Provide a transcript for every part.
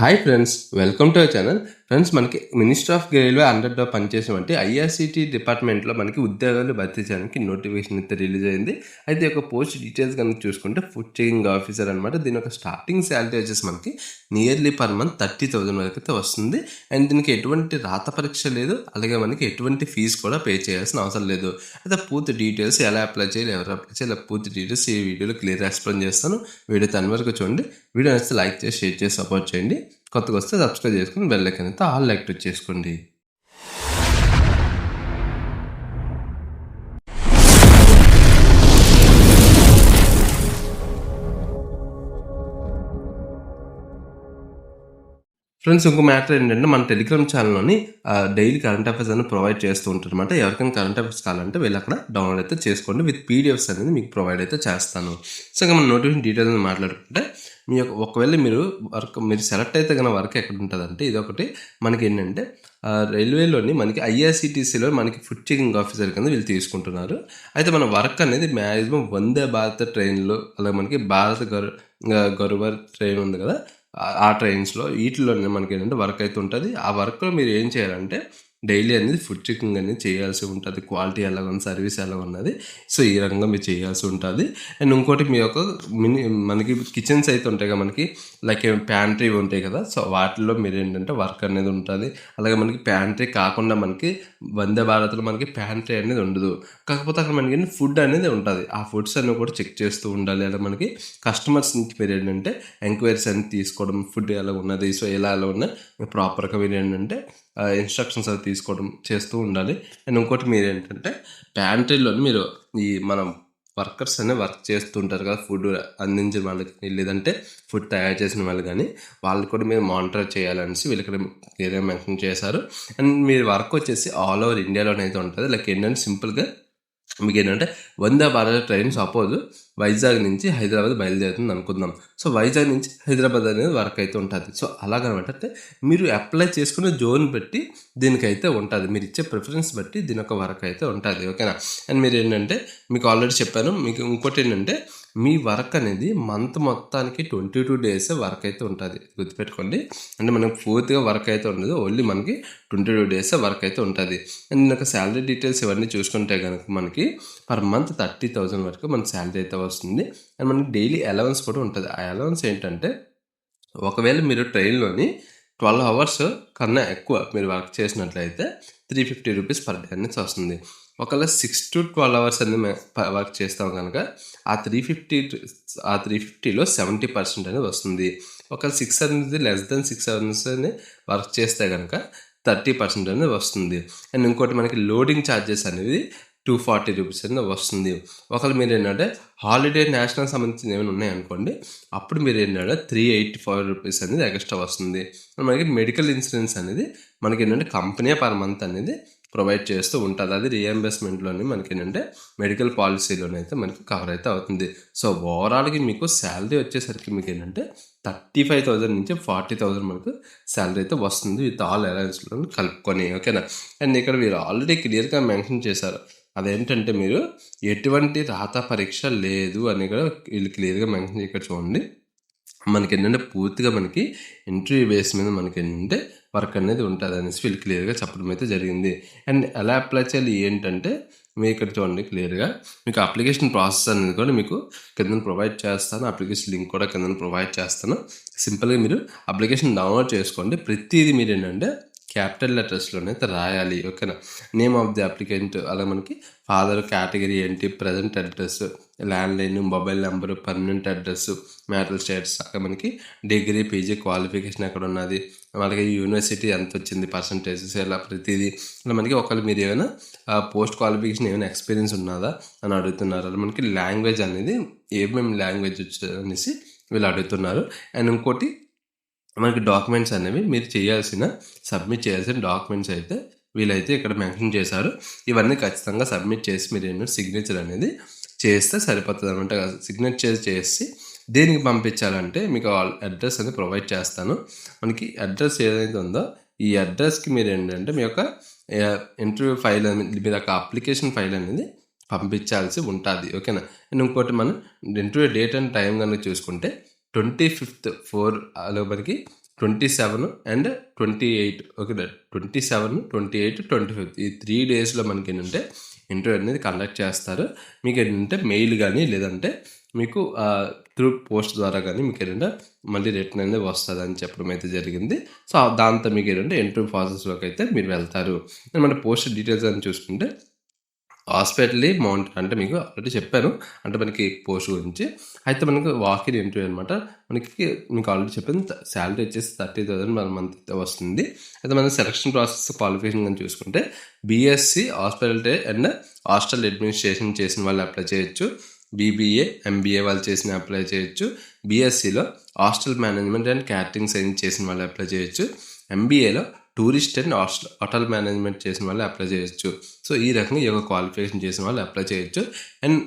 Hi friends, welcome to our channel. Friends, మనకి ministry of railway అండర్లో పనిచేసినటువంటి ఐఆర్సీటీ డిపార్ట్మెంట్లో మనకి ఉద్యోగాలు భర్తీ చేయడానికి నోటిఫికేషన్ అయితే రిలీజ్ అయింది. అయితే ఒక పోస్ట్ డీటెయిల్స్ కనుక చూసుకుంటే ఫుడ్ చెకింగ్ ఆఫీసర్ అనమాట. దీని ఒక స్టార్టింగ్ శాలరీ వచ్చేసి మనకి నియర్లీ పర్ మంత్ 30,000 వరకు అయితే వస్తుంది. అండ్ దీనికి ఎటువంటి రాత పరీక్ష లేదు, అలాగే మనకి ఎటువంటి ఫీజు కూడా పే చేయాల్సిన అవసరం లేదు. అయితే పూర్తి డీటెయిల్స్ ఎలా అప్లై చేయాలి, ఎవరు అప్లై చేయాలి, పూర్తి డీటెయిల్స్ ఈ వీడియోలో క్లియర్గా ఎక్స్ప్లెయిన్ చేస్తాను. వీడియో తన వరకు చూడండి. వీడియో నచ్చితే లైక్ చేసి షేర్ చేసి సపోర్ట్ చేయండి. కొత్తగా వస్తే సబ్స్క్రైబ్ చేసుకుని బెల్ ఐకాన్ అయితే ఆల్ యాక్టివేట్ చేసుకోండి. ఫ్రెండ్స్, ఇంకో మ్యాటర్ ఏంటంటే మన టెలిగ్రామ్ ఛానల్లోని డైలీ కరెంట్ అఫైర్స్ అని ప్రొవైడ్ చేస్తూ ఉంటారు అనమాట. ఎవరికైనా కరెంట్ అఫైర్స్ కావాలంటే వీళ్ళు అక్కడ డౌన్లోడ్ అయితే చేసుకోండి. విత్ పీడిఎఫ్స్ అనేది మీకు ప్రొవైడ్ అయితే చేస్తాను. సో ఇంకా మన నోటిఫికేషన్ డీటెయిల్స్ మాట్లాడుకుంటే మీ యొక్క ఒకవేళ మీరు సెలెక్ట్ అయితే కనుక వర్క్ ఎక్కడ ఉంటుందంటే ఇదొకటి మనకి ఏంటంటే రైల్వేలోని మనకి ఐఆర్సీటీసీలో మనకి ఫుడ్ చెకింగ్ ఆఫీసర్ కింద వీళ్ళు తీసుకుంటున్నారు. అయితే మన వర్క్ అనేది మ్యాక్సిమం వందే భారత్ ట్రైన్లో, అలాగే మనకి భారత్ గరువర్ ట్రైన్ ఉంది కదా, ఆ ట్రైన్స్లో వీటిలోనే మనకి ఏంటంటే వర్క్ అయితే ఉంటుంది. ఆ వర్క్లో మీరు ఏం చేయాలంటే డైలీ అనేది ఫుడ్ చెకింగ్ అనేది చేయాల్సి ఉంటుంది. క్వాలిటీ ఎలా ఉంది, సర్వీస్ ఎలా ఉన్నది, సో ఈ రకంగా మీరు చేయాల్సి ఉంటుంది. అండ్ ఇంకోటి మీ యొక్క మనకి కిచెన్స్ అయితే ఉంటాయి కదా, మనకి లైక్ ప్యాంట్రీ ఉంటాయి కదా, సో వాటిల్లో మీరు ఏంటంటే వర్క్ అనేది ఉంటుంది. అలాగే మనకి ప్యాంట్రీ కాకుండా మనకి వందే భారత్లో మనకి ప్యాంట్రీ అనేది ఉండదు. కాకపోతే అక్కడ మనకి ఫుడ్ అనేది ఉంటుంది. ఆ ఫుడ్స్ అన్నీ కూడా చెక్ చేస్తూ ఉండాలి. అలా మనకి కస్టమర్స్ నుంచి మీరు ఏంటంటే ఎంక్వైరీస్ అన్ని తీసుకోవడం, ఫుడ్ ఎలా ఉన్నది, సో ఎలా ఉన్నాయి ప్రాపర్గా మీరు ఏంటంటే ఇన్స్ట్రక్షన్స్ అది తీసుకోవడం చేస్తూ ఉండాలి. అండ్ ఇంకోటి మీరు ఏంటంటే ప్యాంట్రీలోని మీరు మనం వర్కర్స్ అనే వర్క్ చేస్తూ ఉంటారు కదా, ఫుడ్ అందించిన వాళ్ళకి లేదంటే ఫుడ్ తయారు చేసిన వాళ్ళు కానీ వాళ్ళు కూడా మీరు మానిటర్ చేయాలనేసి వీళ్ళు ఇక్కడ క్లియర్గా మెన్షన్ చేశారు. అండ్ మీరు వర్క్ వచ్చేసి ఆల్ ఓవర్ ఇండియాలోనైతే ఉంటుంది. లైక్ ఏంటంటే సింపుల్గా మీకు ఏంటంటే వందే భారత్ ట్రైన్ సపోజ్ వైజాగ్ నుంచి హైదరాబాద్ బయలుదేరుతుంది అనుకుందాం. సో వైజాగ్ నుంచి హైదరాబాద్ అనేది వర్క్ అయితే ఉంటుంది. సో అలాగనమాట. అంటే మీరు అప్లై చేసుకునే జోన్ బట్టి దీనికైతే ఉంటుంది. మీరు ఇచ్చే ప్రిఫరెన్స్ బట్టి దీని ఒక వర్క్ అయితే ఉంటుంది. ఓకేనా. అండ్ మీరు ఏంటంటే మీకు ఆల్రెడీ చెప్పాను. మీకు ఇంకోటి ఏంటంటే మీ వర్క్ అనేది మంత్ మొత్తానికి 22 days వర్క్ అయితే ఉంటుంది. గుర్తుపెట్టుకోండి. అంటే మనకు పూర్తిగా వర్క్ అయితే ఉండదు, ఓన్లీ మనకి 22 days వర్క్ అయితే ఉంటుంది. అండ్ నాకు శాలరీ డీటెయిల్స్ ఇవన్నీ చూసుకుంటే కనుక మనకి పర్ మంత్ 30,000 వరకు మన శాలరీ అయితే వస్తుంది. అండ్ మనకి డైలీ అలవెన్స్ కూడా ఉంటుంది. ఆ అలవెన్స్ ఏంటంటే ఒకవేళ మీరు ట్రైన్లోని 12 hours కన్నా ఎక్కువ మీరు వర్క్ చేసినట్లయితే 350 రూపీస్ పర్ డే అనేది వస్తుంది. ఒకవేళ 6 to 12 hours అనేది వర్క్ చేస్తాం కనుక ఆ 350లో 70% అనేది వస్తుంది. ఒకవేళ 6 అనేది లెస్ దెన్ 6 hours అని వర్క్ చేస్తే కనుక 30% అనేది వస్తుంది. అండ్ ఇంకోటి మనకి లోడింగ్ ఛార్జెస్ అనేది 240 రూపీస్ అనేది వస్తుంది. ఒకవేళ మీరు ఏంటంటే హాలిడే నేషనల్ సంబంధించిన ఏమైనా ఉన్నాయనుకోండి, అప్పుడు మీరు ఏంటంటే 385 రూపీస్ అనేది ఎక్స్ట్రా వస్తుంది. మనకి మెడికల్ ఇన్సూరెన్స్ అనేది మనకి ఏంటంటే కంపెనీ పర్ మంత్ అనేది ప్రొవైడ్ చేస్తూ ఉంటుంది. అది రియంబర్స్మెంట్లోని మనకి ఏంటంటే మెడికల్ పాలసీలోనైతే మనకి కవర్ అయితే అవుతుంది. సో ఓవరాల్గా మీకు శాలరీ వచ్చేసరికి మీకు ఏంటంటే 35,000 నుంచి 40,000 మనకు శాలరీ అయితే వస్తుంది విత్ ఆల్ అలవెన్స్లో కలుపుకొని. ఓకేనా. అండ్ ఇక్కడ మీరు ఆల్రెడీ క్లియర్గా మెన్షన్ చేశారు. అదేంటంటే మీరు ఎటువంటి రాత పరీక్ష లేదు అని కూడా వీళ్ళు క్లియర్గా మెన్షన్ ఇక్కడ చూడండి. మనకి ఏంటంటే పూర్తిగా మనకి ఇంటర్వ్యూ బేస్ మీద మనకి ఏంటంటే వర్క్ అనేది ఉంటుంది అనేసి వీళ్ళు క్లియర్గా చెప్పడం అయితే జరిగింది. అండ్ ఎలా అప్లై చేయాలి ఏంటంటే మీరు ఇక్కడ చూడండి క్లియర్గా మీకు అప్లికేషన్ ప్రాసెస్ అనేది కూడా మీకు కింద ప్రొవైడ్ చేస్తాను. అప్లికేషన్ లింక్ కూడా కింద ప్రొవైడ్ చేస్తాను. సింపుల్గా మీరు అప్లికేషన్ డౌన్లోడ్ చేసుకోండి. ప్రతిదీ మీరు ఏంటంటే క్యాపిటల్ లెటర్స్లోనైతే రాయాలి. ఓకేనా. నేమ్ ఆఫ్ ది అప్లికెంట్, అలా మనకి ఫాదర్ కేటగిరీ ఏంటి, present address, landline, mobile number, permanent address, marital status, అక్కడ మనకి డిగ్రీ పీజీ క్వాలిఫికేషన్ ఎక్కడ ఉన్నది, మనకి యూనివర్సిటీ ఎంత వచ్చింది పర్సంటేజెస్, ఇలా ప్రతిదీ. ఇలా మనకి ఒకవేళ మీరు ఏమైనా పోస్ట్ క్వాలిఫికేషన్ ఏమైనా ఎక్స్పీరియన్స్ ఉన్నదా అని అడుగుతున్నారు. అలా మనకి లాంగ్వేజ్ అనేది ఏమేమి లాంగ్వేజ్ వచ్చి అనేసి వీళ్ళు అడుగుతున్నారు. అండ్ ఇంకోటి మనకి డాక్యుమెంట్స్ అనేవి మీరు సబ్మిట్ చేయాల్సిన డాక్యుమెంట్స్ అయితే వీళ్ళైతే ఇక్కడ మెన్షన్ చేశారు. ఇవన్నీ ఖచ్చితంగా సబ్మిట్ చేసి మీరు ఏంటంటే సిగ్నేచర్ అనేది చేస్తే సరిపోతుంది అనమాట. సిగ్నేచర్ చేసి దేనికి పంపించాలంటే మీకు అడ్రస్ అనేది ప్రొవైడ్ చేస్తాను. మనకి అడ్రస్ ఏదైతే ఉందో ఈ అడ్రస్కి మీరు ఏంటంటే మీ యొక్క ఇంటర్వ్యూ ఫైల్ అనేది, మీ యొక్క అప్లికేషన్ ఫైల్ అనేది పంపించాల్సి ఉంటుంది. ఓకేనా. అండ్ ఇంకోటి మనం ఇంటర్వ్యూ డేట్ అండ్ టైం కనుక చూసుకుంటే 25/4 మనకి 27 అండ్ 28 ఓకేనా. 27, 28, 25 ఈ 3 డేస్లో మనకి ఏంటంటే ఇంటర్వ్యూ అనేది కండక్ట్ చేస్తారు. మీకు ఏంటంటే మెయిల్ కానీ లేదంటే మీకు త్రూ పోస్ట్ ద్వారా కానీ మీకు ఏంటంటే మళ్ళీ రిటర్న్ అనేది వస్తుంది అని చెప్పడం అయితే జరిగింది. సో దాంతో మీకు ఏంటంటే ఇంటర్వ్యూ ప్రాసెస్లోకి అయితే మీరు వెళ్తారు. మన పోస్ట్ డీటెయిల్స్ అని చూసుకుంటే హాస్పిటల్లీ మౌంట్ అంటే మీకు ఆల్రెడీ చెప్పాను. అంటే మనకి పోస్ట్ గురించి. అయితే మనకు వాక్-ఇన్ ఇంటర్వ్యూ అనమాట. మనకి మీకు ఆల్రెడీ చెప్పాను. శాలరీ వచ్చేసి 30,000 పర్ మంత్ అయితే వస్తుంది. అయితే మన సెలక్షన్ ప్రాసెస్ క్వాలిఫికేషన్ అని చూసుకుంటే BSc hospitality and hostel administration చేసిన వాళ్ళు అప్లై చేయొచ్చు. బీబీఏ, ఎంబీఏ వాళ్ళు చేసిన అప్లై చేయొచ్చు. బీఎస్సీలో hostel management and catering science చేసిన వాళ్ళు అప్లై చేయొచ్చు. ఎంబీఏలో టూరిస్ట్ అండ్ హోటల్ మేనేజ్మెంట్ చేసిన వాళ్ళు అప్లై చేయొచ్చు. సో ఈ రకంగా ఈ యొక్క క్వాలిఫికేషన్ చేసిన వాళ్ళు అప్లై చేయొచ్చు. అండ్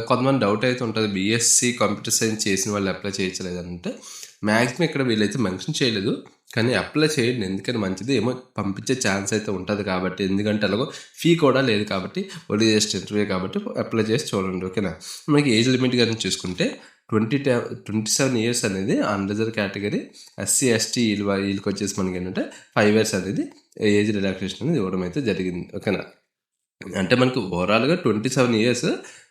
కొంతమంది డౌట్ అయితే ఉంటుంది, బీఎస్సీ కంప్యూటర్ సైన్స్ చేసిన వాళ్ళు అప్లై చేయొచ్చు లేదంటే మ్యాక్సిమం ఇక్కడ వీళ్ళైతే మెన్షన్ చేయలేదు. కానీ అప్లై చేయండి, ఎందుకంటే మంచిది. ఏమో పంపించే ఛాన్స్ అయితే ఉంటుంది కాబట్టి, ఎందుకంటే అలాగో ఫీ కూడా లేదు కాబట్టి, ఓన్లీ జస్ట్ ఇంటర్వ్యూ కాబట్టి అప్లై చేసి చూడండి ఓకేనా. మనకి ఏజ్ లిమిట్ కానీ చూసుకుంటే 27 ఇయర్స్ అనేది అన్రిజర్వ్ కేటగిరీ, ఎస్సీ ఎస్టీ వీళ్ళకి వచ్చేసి మనకి ఏంటంటే 5 years అనేది ఏజ్ రిలాక్సేషన్ అనేది ఇవ్వడం అయితే జరిగింది ఓకేనా. అంటే మనకు ఓవరాల్గా 27 years,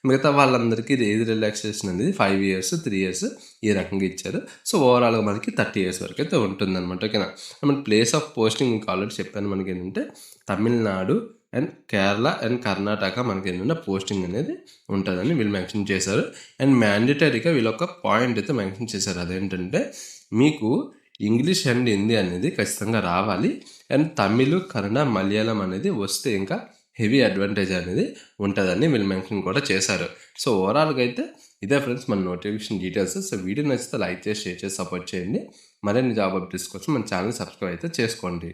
మిగతా వాళ్ళందరికీ ఏజ్ రిలాక్సేషన్ అనేది 5 years, 3 years ఈ రకంగా ఇచ్చారు. సో ఓవరాల్గా మనకి 30 years వరకు అయితే ఉంటుందన్నమాట ఓకేనా. మన ప్లేస్ ఆఫ్ పోస్టింగ్ ఇంకా ఆల్రెడీ చెప్పాను. మనకి ఏంటంటే తమిళనాడు అండ్ కేరళ అండ్ కర్ణాటక మనకి ఏంటంటే పోస్టింగ్ అనేది ఉంటుందని వీళ్ళు మెన్షన్ చేశారు. అండ్ మ్యాండేటరీగా వీళ్ళు ఒక పాయింట్ అయితే మెన్షన్ చేశారు. అదేంటంటే మీకు ఇంగ్లీష్ అండ్ హిందీ అనేది ఖచ్చితంగా రావాలి. అండ్ తమిళ్, కన్నడ, మలయాళం అనేది వస్తే ఇంకా హెవీ అడ్వాంటేజ్ అనేది ఉంటుందని వీళ్ళు మెన్షన్ కూడా చేశారు. సో ఓవరాల్గా అయితే ఇదే ఫ్రెండ్స్ మన నోటిఫికేషన్ డీటెయిల్స్. సో వీడియో నచ్చితే లైక్ చేసి, షేర్ చేసి సపోర్ట్ చేయండి. మరిన్ని జాబ్ అప్డేట్స్ కోసం మన ఛానల్ సబ్స్క్రైబ్ అయితే చేసుకోండి.